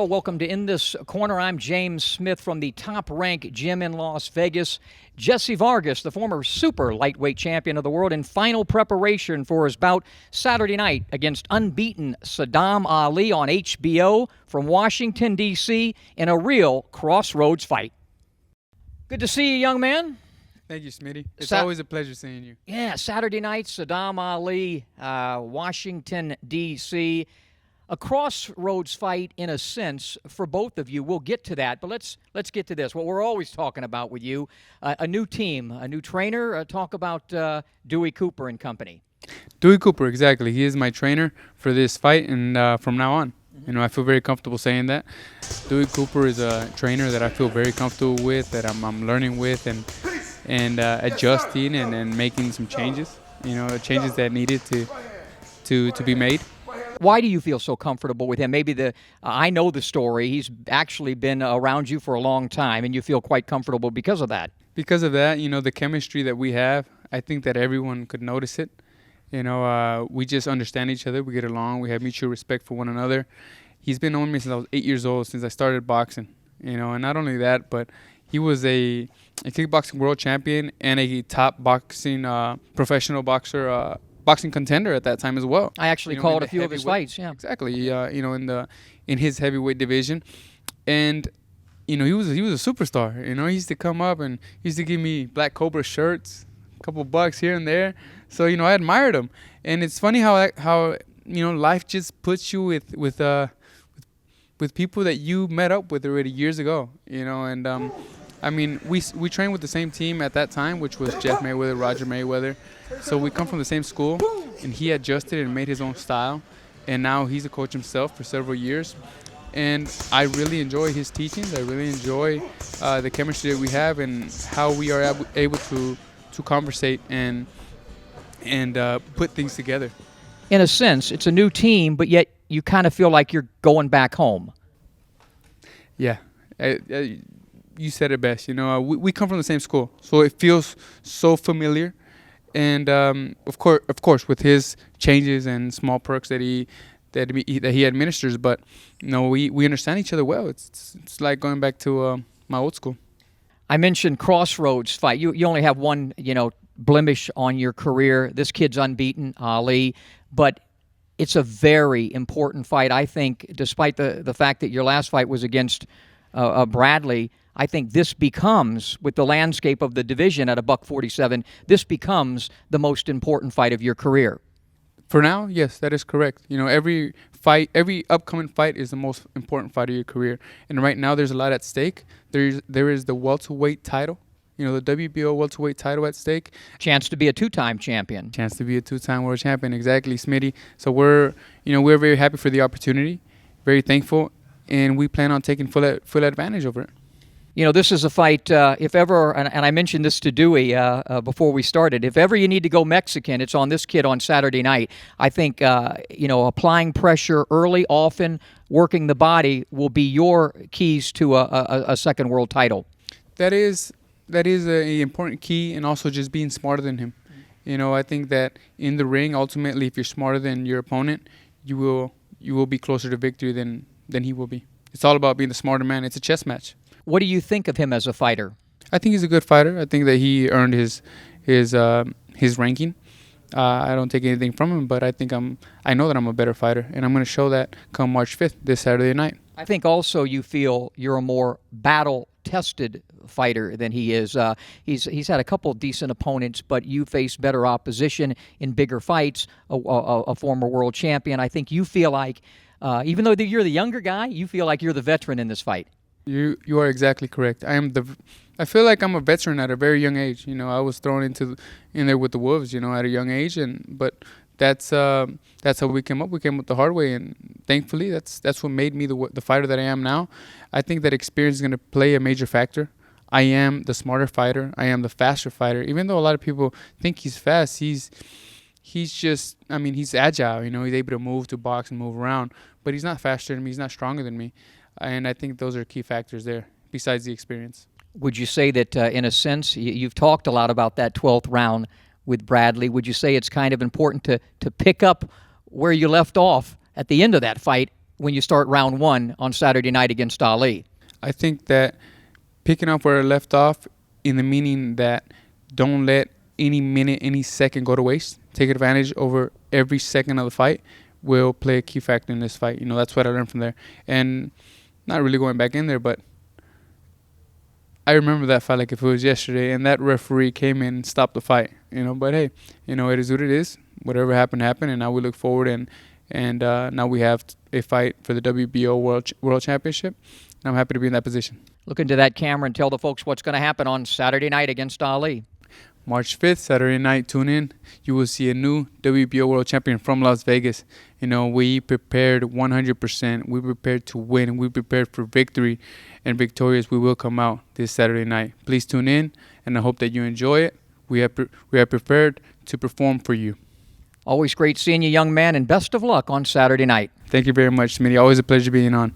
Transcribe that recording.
Hello, welcome to In This Corner. I'm James Smith from the Top Rank Gym in Las Vegas. Jessie Vargas, the former super lightweight champion of the world, in final preparation for his bout Saturday night against unbeaten Sadam Ali on HBO from Washington, D.C. in a real crossroads fight. Good to see you, young man. Thank you, Smitty. It's always a pleasure seeing you. Yeah, Saturday night, Sadam Ali, Washington, D.C., a crossroads fight in a sense for both of you. We'll get to that, but let's get to this. What we're always talking about with you, a new team, a new trainer. Talk about Dewey Cooper and company. Dewey Cooper, exactly. He is my trainer for this fight, and from now on, I feel very comfortable saying that. Dewey Cooper is a trainer that I feel very comfortable with, that I'm learning with, and adjusting and making some changes. Changes that needed to be made. Why do you feel so comfortable with him? Maybe I know the story. He's actually been around you for a long time, and you feel quite comfortable because of that. Because of that, the chemistry that we have, I think that everyone could notice it. We just understand each other. We get along. We have mutual respect for one another. He's been knowing me since I was 8 years old, since I started boxing. And not only that, but he was a kickboxing world champion and a top boxing professional boxing contender at that time as well. I actually called a few of his fights. Yeah, exactly. In his heavyweight division, and he was a superstar. He used to come up and he used to give me Black Cobra shirts, a couple bucks here and there. So I admired him, and it's funny how life just puts you with people that you met up with already years ago. We trained with the same team at that time, which was Jeff Mayweather, Roger Mayweather. So we come from the same school, and he adjusted and made his own style. And now he's a coach himself for several years. And I really enjoy his teachings. I really enjoy the chemistry that we have and how we are able to conversate and put things together. In a sense, it's a new team, but yet you kind of feel like you're going back home. Yeah. You said it best. We come from the same school, so it feels so familiar. And of course, with his changes and small perks that he administers, but we understand each other well. It's like going back to my old school. I mentioned crossroads fight. You only have one blemish on your career. This kid's unbeaten, Ali, but it's a very important fight. I think, despite the fact that your last fight was against Bradley, I think this becomes, with the landscape of the division at $147, this becomes the most important fight of your career. For now, yes, that is correct. Every upcoming fight is the most important fight of your career. And right now, there's a lot at stake. There is the welterweight title, the WBO Welterweight title at stake. Chance to be a two-time champion. Chance to be a two-time world champion, exactly, Smitty. So we're very happy for the opportunity, very thankful, and we plan on taking full advantage over it. This is a fight, if ever, and I mentioned this to Dewey before we started, if ever you need to go Mexican, it's on this kid on Saturday night. I think, applying pressure early, often, working the body will be your keys to a second world title. That is an important key, and also just being smarter than him. I think that in the ring, ultimately, if you're smarter than your opponent, you will be closer to victory than he will be. It's all about being the smarter man. It's a chess match. What do you think of him as a fighter? I think he's a good fighter. I think that he earned his ranking. I don't take anything from him, but I know that I'm a better fighter, and I'm going to show that come March 5th, this Saturday night. I think also you feel you're a more battle-tested fighter than he is. He's had a couple decent opponents, but you face better opposition in bigger fights, a former world champion. I think you feel like, even though you're the younger guy, you feel like you're the veteran in this fight. You are exactly correct. I feel like I'm a veteran at a very young age. I was thrown in there with the wolves, at a young age, but that's how we came up. We came up the hard way, and thankfully that's what made me the fighter that I am now. I think that experience is going to play a major factor. I am the smarter fighter. I am the faster fighter. Even though a lot of people think he's fast, he's just, he's agile. He's able to move, to box and move around, but he's not faster than me. He's not stronger than me. And I think those are key factors there, besides the experience. Would you say that, in a sense, you've talked a lot about that 12th round with Bradley. Would you say it's kind of important to pick up where you left off at the end of that fight when you start round 1 on Saturday night against Ali? I think that picking up where I left off, in the meaning that don't let any minute, any second go to waste. Take advantage over every second of the fight will play a key factor in this fight. That's what I learned from there. And not really going back in there, but I remember that fight like if it was yesterday, and that referee came in and stopped the fight. But hey, it is what it is. Whatever happened, happened, and now we look forward, and now we have a fight for the WBO World Championship. And I'm happy to be in that position. Look into that camera and tell the folks what's going to happen on Saturday night against Ali. March 5th, Saturday night, tune in. You will see a new WBO World Champion from Las Vegas. We prepared 100%. We prepared to win. We prepared for victory. And victorious we will come out this Saturday night. Please tune in, and I hope that you enjoy it. We are prepared to perform for you. Always great seeing you, young man, and best of luck on Saturday night. Thank you very much, Smitty. Always a pleasure being on.